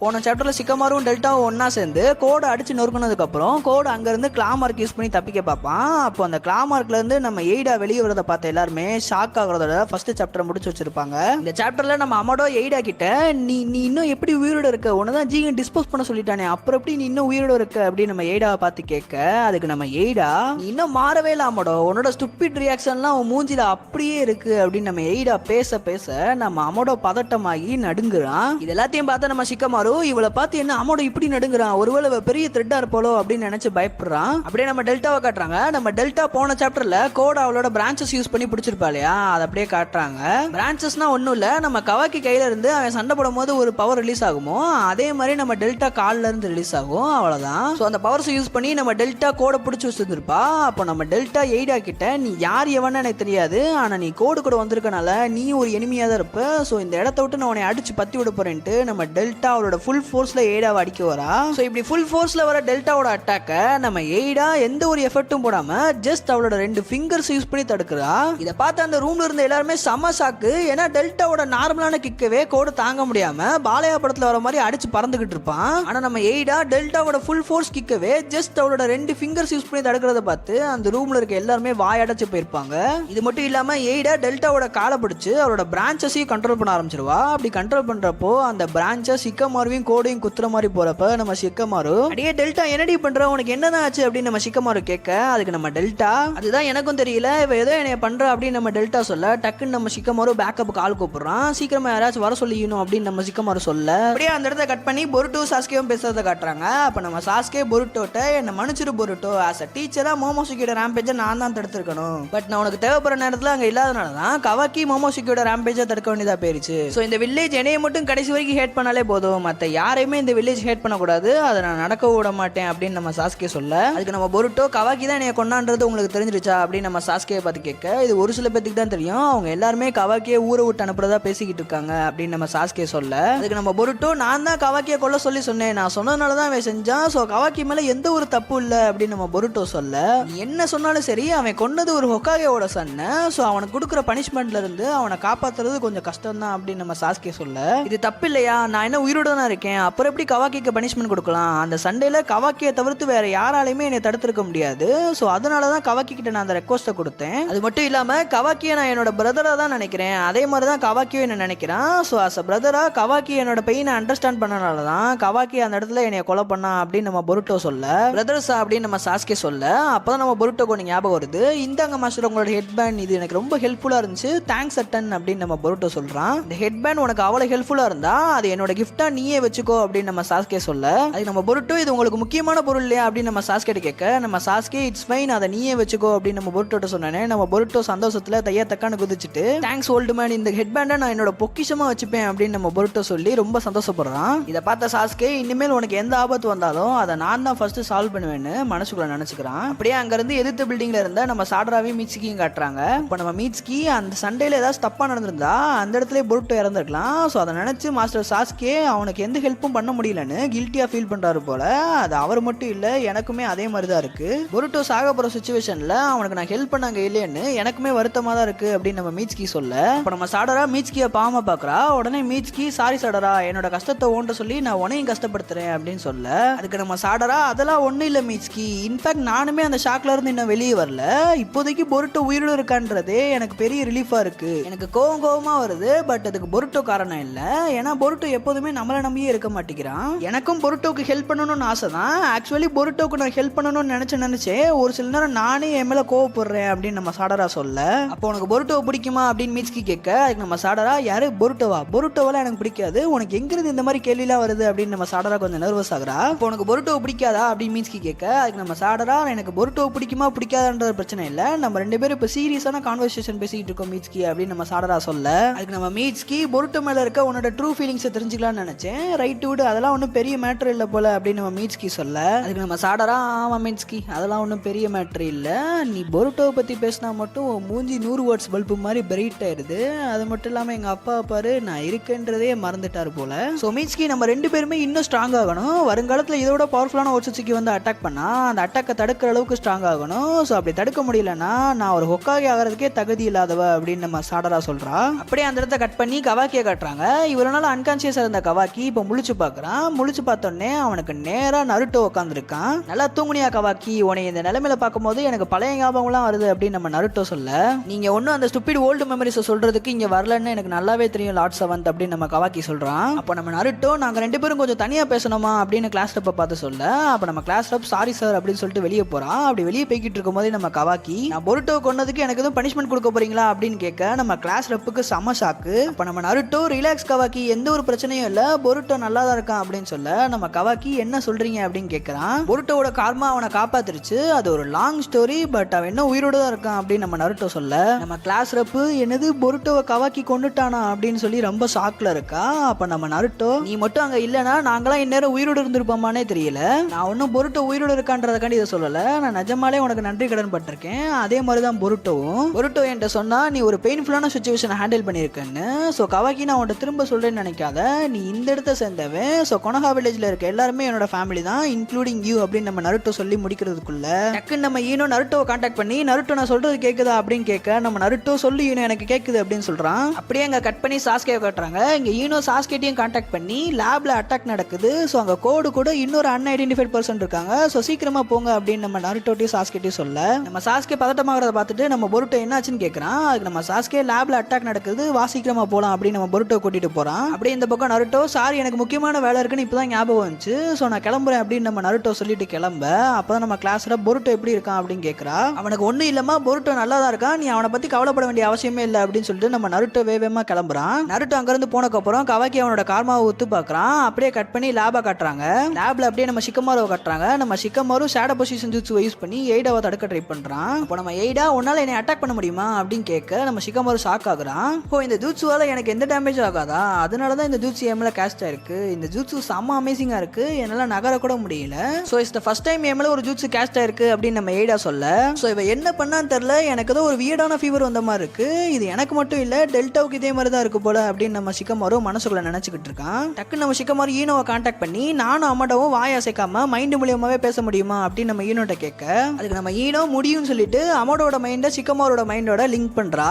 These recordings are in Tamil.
போன சாப்டர்ல சிக்கமாரும் டெல்டாவும் ஒன்னா சேர்ந்து கோடை அடிச்சு நொறுக்குனதுக்கு அப்புறம் கோடு அங்க இருந்து கிளாமார்க் யூஸ் பண்ணி தப்பிக்க பார்ப்பான். அப்போ அந்த கிளாமார்க்ல இருந்து நம்ம எய்டா வெளியே வரதை பார்த்த எல்லாருமே ஷாக் ஆகுறதோட ஃபர்ஸ்ட் சாப்டர் முடிச்சு வச்சிருப்பாங்க. இந்த சாப்டர்ல நம்ம அமடோ எய்டா கிட்ட நீ இன்னும் எப்படி உயிரோட இருக்க, உனதான் ஜீகன் டிஸ்போஸ் பண்ண சொல்லிட்டானே, அப்புறம் எப்படி நீ இன்னும் உயிரோட இருக்க அப்படின்னு நம்ம எய்டாவை பார்த்து கேட்க, அதுக்கு நம்ம எய்டா நீ இன்னும் மாறவே இல்லை அமடோ, உன்னோட ஸ்டூபிட் ரியாக்ஷன்லாம் உன் மூஞ்சில அப்படியே இருக்கு அப்படின்னு நம்ம எய்டா பேச பேச நம்ம அமடோ பதட்டமாகி நடுங்குறான். இது எல்லாத்தையும் பார்த்தா நம்ம சிக்கமாரு இவளை பார்த்து என்ன அமடோ இப்படி நடுங்குறான், ஒருவேளை பெரிய த்ரெட்டா இருப்பாளோ அப்படின்னு நினைச்சு பயப்படுறான். அப்படியே நம்ம டெல்டாவை காட்டுறாங்க. நம்ம டெல்டா போன சாப்டர்ல கோட அவளோட பிரான்ச்சஸ் யூஸ் பண்ணி பிடிச்சிருப்பா இல்லையா, அதை அப்படியே காட்டுறாங்க. பிரான்ச்சஸ்னா ஒன்றும் இல்லை, நம்ம கவாக்கி கையில இருந்து அவன் சண்டை போடும் போது ஒரு பவர் ரிலீஸ் ஆகுமோ அதே மாதிரி நம்ம டெல்டா கால்ல இருந்து ரிலீஸ் ஆகும், அவ்வளவுதான். ஸோ அந்த பவர்ஸ் யூஸ் பண்ணி நம்ம டெல்டா கோடை பிடிச்சி வச்சிருப்பா. அப்போ நம்ம டெல்டா எய்டா கிட்ட நீ யார் எவன்னு எனக்கு தெரியாது, ஆனா நீ கோடு கூட வந்திருக்கனால நீ ஒரு எனிமியா தான் இருப்ப, ஸோ இந்த இடத்த விட்டு நான் உன்னை அடிச்சு பத்தி விட போறேன்ட்டு நம்ம டெல்டா அவளோட ஃபுல் ஃபோர்ஸ்ல எய்டாவை அடிக்க வரா. ஸோ இப்படி ஃபுல் ஃபோர்ஸ்ல வர டெல்டாவோட அட்டாக்க நம்ம எய்டா எந்த ஒரு எஃபெக்ட்டும் போடாம ஜஸ்ட் அவளோட 2 ஃபிங்கர்ஸ் யூஸ் பண்ணி தடுக்கிறா. இதை பார்த்து அந்த ரூம்ல இருந்த எல்லாருமே செம ஷாக்கு. ஏன்னா டெல்டாவோட நார்மலான கிக்கவே கோடு தாங்க முடியாம பாலையா படத்துல வர மாதிரி அடிச்சு பறந்துகிட்டு இருப்பான். ஆனா நம்ம எய்டா டெல்டாவோட ஃபுல் ஃபோர்ஸ் கிக்கவே ஜஸ்ட் அவளோட 2 ஃபிங்கர்ஸ் யூஸ் பண்ணி தடுக்கிறத பார்த்து அந்த ரூம்ல இருக்க எல்லாருமே வாயடைச்சு போயிருப்பாங்க. இது மட்டும் இல்லாம எய்டா டெல்டாவோட காலை பிடிச்சு அவரோட பிரான்ச்சஸையும் கண்ட்ரோல் பண்ண ஆரம்பிச்சிருவா. அப்படி கண்ட்ரோல் பண்றப்போ அந்த பிரான்ச்சஸ் சிக்கமாருவையும் கோடையும் குத்துற மாதிரி போறப்ப நம்ம சிக்கமாரு அடியே டெல்டா என்னடி பண்ற, உனக்கு என்னதான் ஆச்சு அப்படின்னு நம்ம சிக்கமாரு கேட்க, அதுக்கு நம்ம டெல்டா அதுதான் எனக்கும் தெரியல, இவ ஏதோ என்னைய பண்ற அப்படின்னு நம்ம டெல்டா சொல்ல, டக்குன்னு நம்ம சிக்கமாரு பேக்கப் கால் கூப்பிடுறான். சீக்கிரமா யாராச்சும் வர சொல்லிக்கணும் அப்படின்னு நம்ம சிக்கமாரு சொல்ல, அப்படியே அந்த இடத்த கட் பண்ணி பொருட்டோ சாஸ்கேவும் பேசுறதை காட்டுறாங்க. அப்ப நம்ம சாஸ்கே பொருட்டோட்ட என்ன மன்னிச்சிரு பொருட்டோ, ஆஸ் அ டீச்சரா மோமோசுக்கியோட ரேம்பேஜை நான் தான் தடுத்திருக்கணும், பட் நான் உனக்கு தேவைப்படுற நேரத்தில் அங்கே இல்லாதனால தான் கவாக்கி மோமோசுக்கியோட ரேம்பேஜை தடுக்க வேண்டியதா போயிருச்சு. ஸோ இந்த வில்லேஜ் என்னைய மட்டும் கடைசி வரைக்கும் ஹேட் பண்ணாலே போதும், மற்ற யாரையுமே இந்த வில்லேஜ் ஹேட் பண்ணக்கூடாது, அதை நான் நடக்க விட மாட்டேன் அப்படின்னு நம்ம சாஸ்கே சொல்ல, அதுக்கு நம்ம பொருட்டோ கவாக்கி தான் என்னைய கொண்டான்றது உங்களுக்கு தெரிஞ்சிருச்சா அப்படின்னு நம்ம சாஸ்கே பார்த்து கேட்க, இது ஒரு சில பேருக்கு தான் தெரியும், அவங்க எல்லாருமே கவாக்கியை ஊரை விட்டு அனுப்புறதா பேசிக்கிட்டு இருக்காங்க அப்படின்னு நம்ம சாஸ்கே சொல்ல, அதுக்கு நம்ம பொருட்டோ நான் தான் கவாக்கியை கொல்ல சொல்லி சொன்னேன், நான் சொன்னதுனால தான் அவன் செஞ்சான், ஸோ கவாக்கி மேலே எந்த ஒரு தப்பு இல்லை அப்படின்னு நம்ம பொருட்டோ சொல்ல, நீ என்ன சொன்னாலும் சரி அவன் கொன்னது ஒரு ஹொக்காகேவோட சன்ன, ஸோ அவனுக்கு கொடுக்குற பனிஷ்மெண்ட்ல இருந்து அவனை காப்பாத்துறது கொஞ்சம் கஷ்டம் தான் அப்படின்னு நம்ம சாஸ்கே சொல்ல, இது தப்பு இல்லையா, நான் என்ன உயிரோட தான் இருக்கேன், அப்புறம் எப்படி கவாக்கிக்கு பனிஷ்மெண்ட் கொடுக்கலாம், அந்த சண்டையில கவாக்கியை தவிர்த்து வேற யாராலையுமே என்னை தடுத்திருக்க முடியாது, ஸோ அதனால தான் கவாக்கி கிட்ட நான் அந்த ரெக்வஸ்ட்டை கொடுத்தேன், அது மட்டும் இல்லாம கவாக்கியை நான் என்னோட பிரதரா தான் நினைக்கிறேன், அதே மாதிரி தான் கவாக்கியும் என்ன நினைக்கிறான், ஸோ அஸ் அ பிரதரா கவாக்கி என்னோட பெயினை அண்டர்ஸ்டாண்ட் பண்ணனால தான் கவாக்கி அந்த இடத்துல என்னைய கொலை பண்ணா அப்படின்னு நம்ம பொருட்டோ சொல்ல, பிரதர்ஸா அப்படின்னு நம்ம சாஸ்கே சொல்ல, அப்பதான் நம்ம பொருட்டோ கொஞ்சம் ஞாபகம் வருது, இந்தாங்க மாஸ்டர் உங்களோட ஹெட் பேண்ட், இது எனக்கு ரொம்ப ஹெல்ப்ஃபுல்லா இருந்துச்சு, தேங்க்ஸ் அட்டன் அப்படின்னு நம்ம பொருட்டோ சொல்றான். இந்த ஹெட் பேண்ட் உனக்கு அவ்வளவு ஹெல்ப்ஃபுல்லா இருந்தா அது என்னோட கிஃப்டா நீயே வச்சுக்கோ அப்படின்னு நம்ம சாஸ்கே சொல்ல, அதுக்கு நம்ம பொருட்டோ இது உங்களுக்கு முக்கியமான பொருள் இல்லையா அப்படின்னு நம்ம சாஸ்கே கேட்க, நம்ம சாஸ்கே இட்ஸ் ஃபைன் அதை நீயே வச்சுக்கோ அப்படின்னு நம்ம பொருட்டோட்ட சொன்னானே, நம்ம பொருட்டோ சந்தோஷத்துல தையா தக்கான்னு குதிச்சுட்டு தேங்க்ஸ் ஓல்டு மேன், இந்த ஹெட் பேண்டை நான் என்னோட பொக்கிஷமா வச்சுப்பேன் அப்படின்னு நம்ம பொருட்டோ சொல்லி ரொம்ப சந்தோஷப்படுறான். இதை பார்த்த சாஸ்கே இனிமேல் உனக்கு எந்த ஆபத்து வந்தாலும் அதை நான் தான் ஃபர்ஸ்ட் சால்வ் பண்ணுவேன்னு மனசுக்குள்ள நினைச்சுக்கிறான். அப்படியே அங்க இருந்து எதிர்த்த பில்டிங்ல இருந்த நம்ம சாட்ராவையும் மீட்ஸ்கியும் காட்டுறாங்க. இப்போ நம்ம மீட்ஸ்கி அந்த சண்டையில ஏதாவது தப்பா நடந்திருந்தா அந்த இடத்துல பொருட்டோ இறந்துருக்கலாம், ஸோ அதை நினைச்சு மாஸ்டர் சாஸ்கே அவனுக்கு எந்த ஹெல்ப்பும் பண்ண முடியலன்னு கில்ட்டியா ஃபீல் பண்றாரு போல, அது அவர் மட்டும் இல்ல எனக்குமே அதே மாதிரி தான் இருக்கு, பொருட்டோ சாக போற சுச்சுவேஷன்ல அவனுக்கு நான் ஹெல்ப் பண்ணாங்க இல்லையன்னு எனக்குமே வருத்தமா தான் இருக்கு அப்படின்னு நம்ம மீட்ஸ்கி சொல்ல, இப்போ நம்ம சாடரா மீட்ஸ்கிய பாவமா பாக்குறா. உடனே மீட்ஸ்கி சாரி சாடரா என்னோட கஷ்டத்தை ஓன்ற சொல்லி நான் உனையும் கஷ்டப்படுத்துறேன் அப்படின்னு சொல்ல, அதுக்கு நம்ம சாடரா அதெல்லாம் ஒன்றும் இல்லை மீட்ஸ்கி, இன்ஃபேக்ட் நானுமே அந்த ஷாக்ல இருந்து இன்னும் வெளியே வரல, இப்போதைக்கு பொருட்டோ உயிரோடு இருக்கான்றதே எனக்கு பெரிய ரிலீஃபா இருக்கு, எனக்கு கோவமா வருது, பட் அதுக்கு பொருட்டோ காரணம் இல்லை, ஏன்னா பொருட்டோ எப்போதுமே நம்மளை நம்பியே இருக்க மாட்டேங்கிறான், எனக்கும் பொருட்டோக்கு ஹெல்ப் பண்ணணும்னு ஆசை தான், ஆக்சுவலி பொருட்டோக்கு நான் ஹெல்ப் பண்ணணும்னு நினைச்சேன், ஒரு சில நேரம் நானே என் மேல கோவப்படுறேன் அப்படின்னு நம்ம சாடரா சொல்ல, அப்போ உனக்கு பொருட்டோ பிடிக்குமா அப்படின்னு மீட்ஸ்கி கேட்க, அதுக்கு நம்ம சாடரா யாரு பொருட்டோவா, பொருட்டோவெல்லாம் எனக்கு பிடிக்காது, உனக்கு எங்கிருந்து இந்த மாதிரி கேள்விலாம் வருது அப்படின்னு நம்ம சாடரா கொஞ்சம் நர்வஸ் ஆகுறா. இப்போ உனக்கு பொருட்டோ பிடிக்காதா அப்படின்னு மீட்ஸ்கி கேட்க, அதுக்கு நம்ம சாடரா எனக்கு பொருட்டோ பிடிக்குமா பிடிக்காதுன்ற பிரச்சனை இல்லை, நம்ம 2 பேரும் இப்போ சீரியஸான கான்வர்சேஷன் பேசிக்கிட்டு இருக்கோம் மீட்ஸ்கி அப்படின்னு நம்ம சாடரா சொல்ல, அதுக்கு நம்ம மீட்ஸ்கி பொருட்டோ மேல இருக்க உன்னோட ட்ரூ ஃபீலிங்ஸை தெரிஞ்சுக்கலாம்னு நினைச்சேன், ரைட் விடு அதெல்லாம் ஒன்றும் பெரிய மேட்டர் இல்லை போல அப்படின்னு நம்ம மீட்ஸ்கி சொல்ல, அதுக்கு நம்ம சாடரா ஆமா மீட்ஸ்கி அதெல்லாம் ஒன்றும் பெரிய மேட்டர் இல்லை, நீ பொருட்டோவை பற்றி பேசினா மட்டும் மூஞ்சி 100 வாட்ஸ் பல்பு மாதிரி பிரைட் ஆயிடுது, அது மட்டும் இல்லாமல் எங்கள் அப்பா பாரு நான் இருக்கேன்றதே மறந்துட்டார் போல, ஸோ மீட்ஸ்கி நம்ம 2 பேருமே இன்னும் ஸ்ட்ராங் ஆகணும், வருங்காலத்தில் இதோட பவர்ஃபுல்லான ஒட்சுச்சிக்கு வந்து அட்டாக் பண்ணா அந்த அட்டாக்கை தடுக்கிற அளவுக்கு ஸ்ட்ராங் ஆகணும், ஸோ அப்படி தடுக்க முடியலன்னா நான் ஒரு ஹொக்காகே ஆகிறதுக்கே தகுதி இல்லாதவ அப்படின்னு நம்ம சாடரா சொல்றா. அப்படியே அந்த இடத்த கட் பண்ணி கவாக்கியை காட்டுறாங்க. இவ்வளவு நாள் அன்கான்சியஸா இருந்த கவாக்கி இப்போ முழிச்சு பார்க்கறான். முழிச்சு பார்த்தோன்னே அவனுக்கு நேரா நருட்டோ உட்காந்துருக்கான். நல்லா தூங்குனியா கவாக்கி, உன்னை இந்த நிலைமையில பார்க்கும்போது எனக்கு பழைய ஞாபகம்லாம் வருது அப்படின்னு நம்ம நருட்டோ சொல்ல, நீங்க ஒன்னும் அந்த ஸ்டூபிட் ஓல்டு மெமரிஸ் சொல்றதுக்கு இங்க வரலன்னு எனக்கு நல்லாவே தெரியும் லார்ட் செவன்த் அப்படின்னு நம்ம கவாக்கி சொல்றான். அப்போ நம்ம நருட்டோ நாங்க 2 பேரும் கொஞ்சம் தனியா பேசணுமா அப்படின்னு கிளாஸ் ரப்ப பார்த்து சொல்ல, அப்ப நம்ம கிளாஸ் ரப் சாரி சார் அப்படின்னு சொல்லிட்டு வெளியே போறான். அப்படி வெளியே போய்கிட்டு இருக்கும் போதே நம்ம கவாக்கி, நான் பொருட்டோ கொன்னதுக்கு எனக்கு எதுவும் பனிஷ்மெண்ட் கொடுக்க போறீங்களா அப்படின்னு கேட்க நம்ம கிளாஸ் ரப்புக்கு செம ஷாக்கு. அப்ப நம்ம நருட்டோ ரிலாக்ஸ் கவாக்கி, எந்த ஒரு பிரச்சனையும் இல்ல, பொருட்டோ நல்லா தான் இருக்கான் அப்படின்னு சொல்ல நம்ம கவாக்கி என்ன சொல்றீங்க அப்படின்னு கேட்கறான். பொருட்டோட கார்மா அவனை காப்பாத்துருச்சு, அது ஒரு லாங் ஸ்டோரி, பட் அவன் என்ன உயிரோட தான் இருக்கான் அப்படின்னு நம்ம நருட்டோ சொல்ல நம்ம கிளாஸ் ரப்பு என்னது பொருட்டோவை கவாக்கி கொண்டுட்டானா அப்படின்னு சொல்லி ரொம்ப ஷாக்ல இருக்கா. அப்ப நம்ம நருட்டோ, நீ மட்டும் அங்க இல்லனா நாங்களாம் இந்நேரம் உயிரோடு இருந்திருப்போமானே தெரியல, நான் ஒன்னும் பொருட்டோ உயிரோடு இருக்கான்றதுக்காண்டி இதை சொல்லல, நான் நிஜமாலே உனக்கு நன்றி கடன் பட்டிருக்கேன். அதே மாதிரிதான் பொருட்டோவும். பொருட்டோ என்கிட்ட சொன்னா நீ ஒரு பெயின்ஃபுல்லான சுச்சுவேஷனை ஹேண்டில் பண்ணியிருக்கேன்னு. ஸோ கவாக்கி நான் உன்கிட்ட திரும்ப சொல்றேன்னு நினைக்காத, நீ இந்த இடத்த சேர்ந்தவன். ஸோ கொனஹா வில்லேஜ்ல இருக்க எல்லாருமே என்னோட ஃபேமிலி தான், இன்க்ளூடிங் யூ அப்படின்னு நம்ம நருட்டோ சொல்லி முடிக்கிறதுக்குள்ள டக்குன்னு நம்ம ஈனோ நருட்டோவை கான்டாக்ட் பண்ணி, நருட்டோ நான் சொல்றது கேக்குதா அப்படின்னு கேட்க நம்ம நருட்டோ சொல்லி ஈனோ எனக்கு கேக்குது அப்படின்னு சொல்றான். அப்படியே அங்க கட் பண்ணி சாஸ்கே காட்டுறாங்க. இங்க ஈனோ சாஸ்கேட்டையும் கான்டாக்ட் பண்ணி லேப்ல அட்டாக் நடக்குது. ஸோ அங்க கோடு கூட இன்னொரு அன்ஐடென்டிஃபைட் பர்சன் இருக்காங்க. ஸோ சீக்கிரமா போங்க அப்படின்னு நம்ம நருட்டோட்டையும் சாஸ்கேட்டையும் சொல்ல நம்ம சாஸ்கே பதட்டமாகறத பார்த்துட்டு நம்ம பொருட்டோ என்னாச்சுன்னு கேட்கறான். அதுக்கு நம்ம சாஸ்கே லேப்ல அட்டாக் நடக்குது, வா சீக்கிரமா போலாம் அப்படின்னு நம்ம பொருட்டோ கூட்டிட்டு போறான். அப்படியே இந்த பக்கம் நருட்டோ, சாரி எனக்கு முக்கியமான வேலை இருக்குன்னு இப்பதான் ஞாபகம் வந்துச்சு, ஸோ நான் கிளம்புறேன் அப்படின்னு நம்ம நருட்டோ சொல்லிட்டு கிளம்ப, அப்பதான் நம்ம கிளாஸ்ல பொருட்டோ எப்படி இருக்கான் அப்படின்னு கேட்கறா. அவனுக்கு ஒன்றும் இல்லமா, பொருட்டோ நல்லா தான் இருக்கான், நீ அவனை பத்தி கவலைப்பட வேண்டிய அவசியமே இல்லை அப்படின்னு சொல்லிட்டு நம்ம நருட்டோ வேகமா கிளம்புறான். நருட்டோ அங்கிருந்து போனக்கப்புறம் கவாக்கி அவனோட கார்மாவை ஒத்து பார்க்கறான். அப்படியே கட் பண்ணி லேபா காட்டுறாங்க. லேப்ல அப்படியே நம்ம ஷிகமாருவை காட்டுறாங்க. நம்ம ஷிகமாரு ஷேடோ பொசிஷன் ஜூட்ஸுவை யூஸ் பண்ணி எய்டாவை தடுக்க ட்ரை பண்றான். அப்போ நம்ம எய்டா, உன்னால என்னை அட்டாக் பண்ண முடியுமா அப்படின்னு கேட்க நம்ம ஷிகமாரு ஷாக் ஆகுறான். இப்போ இந்த ஜூட்ஸுவால எனக்கு எந்த டேமேஜ் ஆகாதா, அதனாலதான் இந்த ஜூட்ஸு எம்ல கேஸ்ட் ஆயிருக்கு, இந்த ஜூட்ஸு செம்ம அமேசிங்கா இருக்கு, என்னால நகர கூட முடியல, so it's the first time எம்ல ஒரு ஜூட்ஸு கேஸ்ட் ஆயிருக்கு அப்படின்னு நம்ம எய்டா சொல்ல, ஸோ இவ என்ன பண்ணான்னு தெரியல, எனக்கு ஏதோ ஒரு வியர்டான ஃபீவர் வந்த மாதிரி இருக்கு, இது எனக்கு மட்டும் இல்ல டெல்டாவுக்கு இதே மாதிரி தான் இருக்கு போல அப்படின்னு நம்ம ஷிகமாரு மனசுக்குள்ள நினைச்சுக்கிட்டு இருக்கான். டக்கு நம்ம ஷிகமாரு ஈனோவை கான்டாக்ட் பண்ணி, நானும் அம்மாட்டவும் வாய் அசைக்காம மைண்ட் மூலியமாவே பேச முடியுமா அப்படின்னு நம்ம ஈனோட்ட கேட்க, அதுக்கு நம்ம ஈனோ முடியும்னு சொல்லிட்டு அமோடோட மைண்டை ஷிகமாரோட மைண்டோட லிங்க் பண்றா.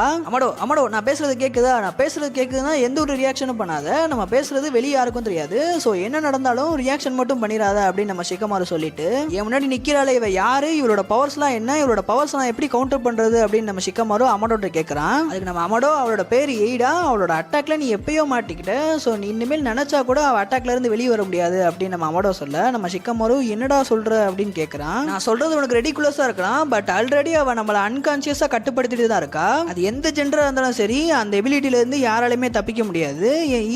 அமடோ நான் பேசுறது கேக்குதா, நான் பேசுறது கேக்குதுன்னா எந்த ஒரு ரியாக்ஷனும் பண்ணாத, நம்ம பேசுறது வெளியே யாருக்கும் தெரியாது, ஸோ என்ன நடந்தாலும் ரியாக்ஷன் மட்டும் பண்ணிடாத அப்படின்னு நம்ம ஷிகமாரு சொல்லிட்டு, என் முன்னாடி நிக்கிறாளே இவ யாரு, இவளோட பவர்ஸ்லாம் என்ன, இவளோட பவர்ஸ் நான் எப்படி கவுண்டர் பண்றது அப்படின்னு நம்ம ஷிகமாரு அமடோட்ட கேட்கறான். அதுக்கு நம்ம அமடோ, அவளோட பேர் எய்டா, அவளோட அட்டாக்ல நீ எப்பயோ மாட்டிக்கிட்ட, ஸோ நீ இனிமேல் நினைச்சா கூட அவ அட்டாக்ல இருந்து வெளியே வர முடியாது அப்படின்னு நம்ம அமடோ சொல்ல, நம்ம ஷிகமாரு என்னடா சொல்ற அப்படின்னு கேட்கறான். நான் சொல்றது உனக்கு ரெடிகுலஸா இருக்கலாம், பட் ஆல்ரெடி அவ நம்மள அன்கான்சியஸா கட்டுப்படுத்திட்டு தான் இருக்கா, அது எந்த ஜெண்டரா இருந்தாலும் சரி அந்த எபிலிட்டில இருந்து யாராலுமே தப்பிக்க முடியாது,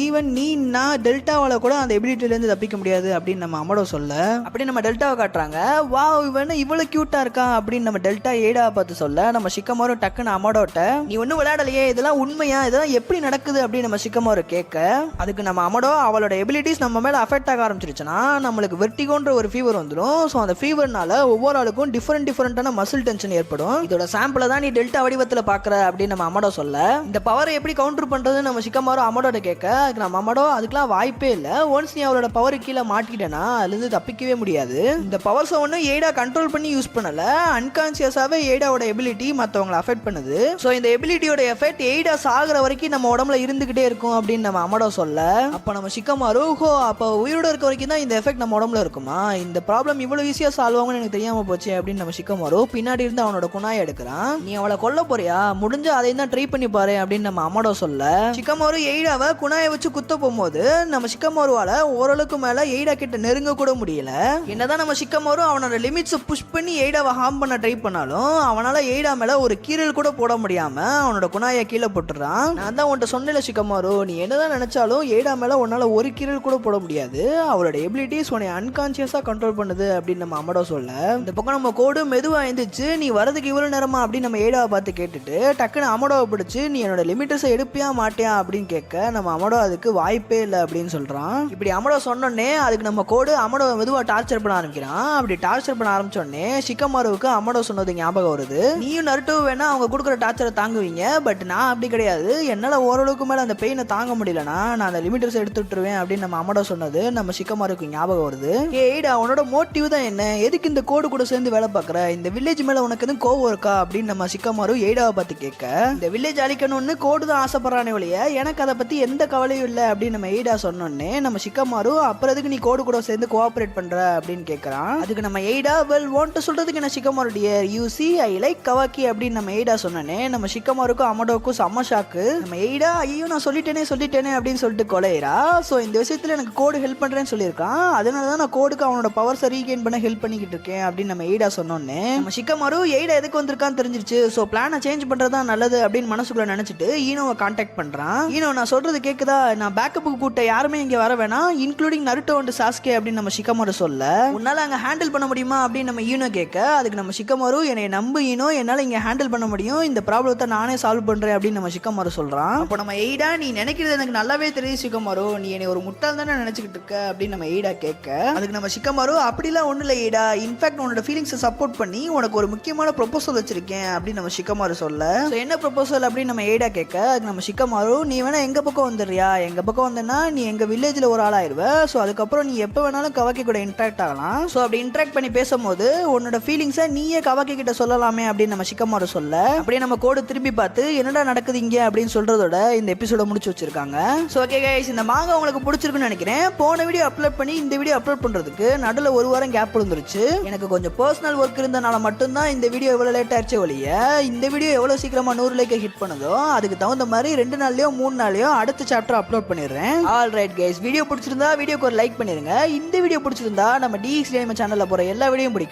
ஈவன் நீ நான் டெல்டாவால கூட அந்த எபிலிட்டில இருந்து தப்பிக்க முடியாது அப்படின்னு நம்ம அமடோ சொல்ல, அப்படி நம்ம டெல்டாவை காட்டுறாங்க. வாவ் இவன் இவ்வளவு கியூட்டா இருக்கா அப்படின்னு நம்ம டெல்டா எய்டாவை பார்த்து சொல்ல, நம்ம ஷிகமாரு டக்குன்னு அமடோட்ட, நீ ஒன்னும் விளையாடலையே, இதெல்லாம் உண்மையா, இதெல்லாம் எப்படி நடக்குது அப்படின்னு நம்ம ஷிகமாரு கேட்க, அதுக்கு நம்ம அமடோ, அவளோட எபிலிட்டிஸ் நம்ம மேல அஃபெக்ட் ஆக ஆரம்பிச்சிருச்சுன்னா நம்மளுக்கு வெர்டிகோன்ற ஒரு ஃபீவர் வந்துடும், ஸோ அந்த ஃபீவர்னால ஒவ்வொரு ஆளுக்கும் டிஃபரெண்டான மசில் டென்ஷன் ஏற்படும், இதோட சாம்பிளை தான் நீ டெல்டா வடிவத்தில் பாக்குற அப்படின்னு நம்ம அமடோ சொல்ல, இந்த பவரை எப்படி கவுண்டர் பண்றது நம்ம ஷிகமாரு அமடோட கேட்க, அதுக்கு நம்ம அமடோ, அதுக்கெல்லாம் வாய்ப்பே இல்லை, ஒன்ஸ் நீ அவளோட பவர் கீழே மாட்டிக்கிட்டேன்னா அதுலேருந்து தப்பிக்கவே முடியாது, இந்த பவர்ஸை ஒன்றும் எய்டா கண்ட்ரோல் பண்ணி யூஸ் பண்ணல, அன்கான்சியஸாவே எய்டாவோட எபிலிட்டி மற்றவங்களை அஃபெக்ட் பண்ணுது, ஸோ இந்த எபிலிட்டியோட எஃபெக்ட் எய்டா சாகிற வரைக்கும் நம்ம உடம்புல இருந்துகிட்டே இருக்கும் அப்படின்னு நம்ம அமடோ சொல்ல, அப்போ நம்ம ஷிகமாரு, ஹோ அப்போ உயிரோட இருக்க வரைக்கும் தான் இந்த எஃபெக்ட் நம்ம உடம்புல இருக்குமா, இந்த ப்ராப்ளம் இவ்வளவு ஈஸியா சால்வ் ஆகும்னு எனக்கு தெரியாம போச்சு அப்படின்னு நம்ம ஷிகமாரு பின்னாடி இருந்து அவனோட குணாயை எடுக்கிறான். நீ அவளை கொல்ல போறியா, முடிஞ்ச அதை தான் ட்ரை பண்ணி பாரு அப்படின்னு நம்ம அமடோ சொல்ல, ஷிகமாரு எய்டாவை குணாயை வச்சு குத்த போகும்போது நம்ம ஷிகமாருவால ஓரளவுக்கு மேல எய்டா கிட்ட நெருங்க கூட முடியல, என்னதான் நம்ம ஷிகமாரு அவனோட லிமிட்ஸ் புஷ் பண்ணி எய்டாவை ஹார்ம் பண்ண ட்ரை பண்ணாலும் அவனால எய்டா மேல ஒரு கீரல் கூட போட முடியாம அவனோட குணாயை கீழே போட்டுறான். நான் தான் உன்ட்ட சொன்னல ஷிகமாரு, நீ என்னதான் நினைச்சாலும் எய்டா மேல உன்னால ஒரு கீரல் கூட போட முடியாது, அவளோட எபிலிட்டிஸ் உன்னை அன்கான்சியஸா கண்ட்ரோல் பண்ணுது அப்படின்னு நம்ம அமடோ சொல்ல, இந்த பக்கம் நம்ம கோடு மெதுவா எழுந்துச்சு, நீ வரதுக்கு இவ்வளவு நேரமா அப்படின்னு நம்ம எய்டாவை பார்த்து கேட்டுட்டு டக்குன்னு அமடோவை பிடிச்சு, நீ என்னோட லிமிட்டஸை எடுப்பியா மாட்டியா அப்படின்னு கேட்க நம்ம அமடோ அதுக்கு வாய்ப்பே இல்லை அப்படின்னு சொல்றான். இப்படி அமடோ சொன்னோடனே அதுக்கு நம்ம கோடு அமடோவை மெதுவா டார்ச்சர் பண்ண ஆரம்பிக்கிறான். அப்படி டார்ச்சர் பண்ண ஆரம்பிச்சோடனே ஷிகமாருவுக்கு அமடோ சொன்னது ஞாபகம் வருது, நீயும் நருட்டோ வேணா அவங்க கொடுக்குற டார்ச்சரை தாங்குவீங்க, பட் நான் அப்படி கிடையாது, என்னால ஓரளவுக்கு மேல அந்த பெயினை தாங்க முடியலனா நான் அந்த லிமிட்டர்ஸ் எடுத்துட்டுருவேன் அப்படின்னு நம்ம அமடோ சொன்னது நம்ம ஷிகமாருக்கு ஞாபகம் வருது. ஏய்டா உன்னோட மோட்டிவ் தான் என்ன, எதுக்கு இந்த கோடு கூட சேர்ந்து வேலை பார்க்குற, இந்த வில்லேஜ் மேல உனக்கு எதுவும் கோவம் இருக்கா அப்படின்னு நம்ம ஷிகமாரு எய்டாவை பார்த்து கேட்க, இந்த வில்லேஜ் அழிக்கணும்னு கோடு தான் ஆசைப்படுறானே ஒழிய எனக்கு அதை பத்தி எந்த கவலையும் இல்லை அப்படின்னு நம்ம எய்டா சொன்ன, சொன்னோன்னே நம்ம ஷிகமாரு அப்புறம் எதுக்கு நீ கோடு கூட சேர்ந்து கோஆபரேட் பண்ற அப்படின்னு கேட்கறான். அதுக்கு நம்ம எய்டா வெல் வாண்ட் சொல்றதுக்கு என்ன Shikamaru dear you see I like Kawaki அப்படின்னு நம்ம எய்டா சொன்னோன்னே நம்ம ஷிகமாருக்கும் அமடோக்கும் செம்ம ஷாக்கு. நம்ம எய்டா ஐயோ நான் சொல்லிட்டேனே அப்படின்னு சொல்லிட்டு கொலையிறா. ஸோ இந்த விஷயத்துல எனக்கு கோடு ஹெல்ப் பண்றேன்னு சொல்லியிருக்கான். அதனால தான் நான் கோடுக்கு அவனோட பவர்ஸை ரீகெயின் பண்ண ஹெல்ப் பண்ணிக்கிட்டு இருக்கேன் அப்படின்னு நம்ம எய்டா சொன்னோன்னே நம்ம ஷிகமாரு எய்டா எதுக்கு வந்திருக்கான்னு தெரிஞ்சிருச்சு. ஸோ பிளானை சேஞ்ச் பண்றதா நல்லது அப்படின்னு மனசுக்குள்ள நினைச்சிட்டு ஈனோவை கான்டாக்ட் பண்றான். ஈனோ நான் சொல்றது கேக்குதா, நான் பேக்கப்புக்கு கூட்ட யாருமே இங்க வர வேணாம் இன்க்ளூடிங் நருட்டோ அண்ட் சாஸ்கே அப்படின்னு நம்ம ஷிகமாரு சொல்ல உன்னால அங்க ஹேண்டில் பண்ண முடியுமா அப்படின்னு நம்ம ஈனோ கேட்க அதுக்கு நம்ம ஷிகமாரு என்னை நம்பு ஈனோ என்னால இங்க ஹேண்டில் பண்ண முடியும் இந்த ப்ராப்ளத்தை நானே சால்வ் பண்றேன் அப்படின்னு நம்ம ஷிகமாரு சொல்றான். அப்போ நம்ம எய்டா நீ நினைக்கிறது எனக்கு நல்லாவே தெரியும் ஷிகமாரு, நீ என்னை ஒரு முட்டாள் தானே நினைச்சுக்கிட்டு இருக்க அப்படின்னு நம்ம எய்டா கேட்க அதுக்கு நம்ம ஷிகமாரு அப்படிலாம் ஒண்ணு இல்லை எய்டா, இன்ஃபேக்ட் உன்னோட ஃபீலிங்ஸை சப்போர்ட் பண்ணி உனக்கு ஒரு முக்கியமான ப்ரொபோசல் வச்சிருக்கேன் அப்படின்னு நம்ம ஷிகமாரு சொல்ல என்ன ப்ரொபோசல் அப்படின்னு நம்ம எய்டா கேட்க அதுக்கு நம்ம ஷிகமாரு நீ வேணா எங்க பக்கம் வந்துடுறியா, எங்க பக்கம் வந்தேன்னா நீ எங்க வில்லேஜ்ல ஒரு ஆளாயிருவ. ஸோ அதுக்கப்புறம் நீ எப்போ வேணாலும் கவாக்கி கூட இன்ட்ராக்ட் ஆகலாம். ஸோ அப்படி இன்ட்ராக்ட் பண்ணி பேசும்போது உன்னோட ஃபீலிங்ஸை நீயே கவாக்கி கிட்ட சொல்லலாமே அப்படின்னு நம்ம ஷிகமாரு சொல்ல அப்படியே நம்ம கோடு திரும்பி பார்த்து என்னடா நடக்குது இங்க அப்படின்னு சொல்றதோட இந்த எபிசோட முடிச்சு வச்சிருக்காங்க. ஸோ ஓகே கைஸ், இந்த மாங்கா உங்களுக்கு பிடிச்சிருக்குன்னு நினைக்கிறேன். போன வீடியோ அப்லோட் பண்ணி இந்த வீடியோ அப்லோட் பண்றதுக்கு நடுவில் ஒரு வாரம் கேப் விழுந்துருச்சு. எனக்கு கொஞ்சம் பர்சனல் ஒர்க் இருந்தனால மட்டும்தான் இந்த வீடியோ எவ்வளவு லேட் ஆயிடுச்சு ஒழிய இந்த வீடியோ எவ்வளவு சீக்கிரமா 100 லைக் ஹிட் பண்ணுதோ அதுக்கு தகுந்த மாதிரி 2 நாள்லயோ 3 நாள்லயோ அடுத்த சாப்டர் அப்லோட் பண்ணிடுறேன். ஆல்ரைட் கைஸ், வீடியோ பிடிச்சிருந்தா வீடியோக்கு ஒரு லைக் பண்ணிருங்க. இந்த வீடியோ பிடிச்சிருந்தா நம்ம DX Anime சேனல்ல போற எல்லா வீடியோவும் பிடிக்கும்.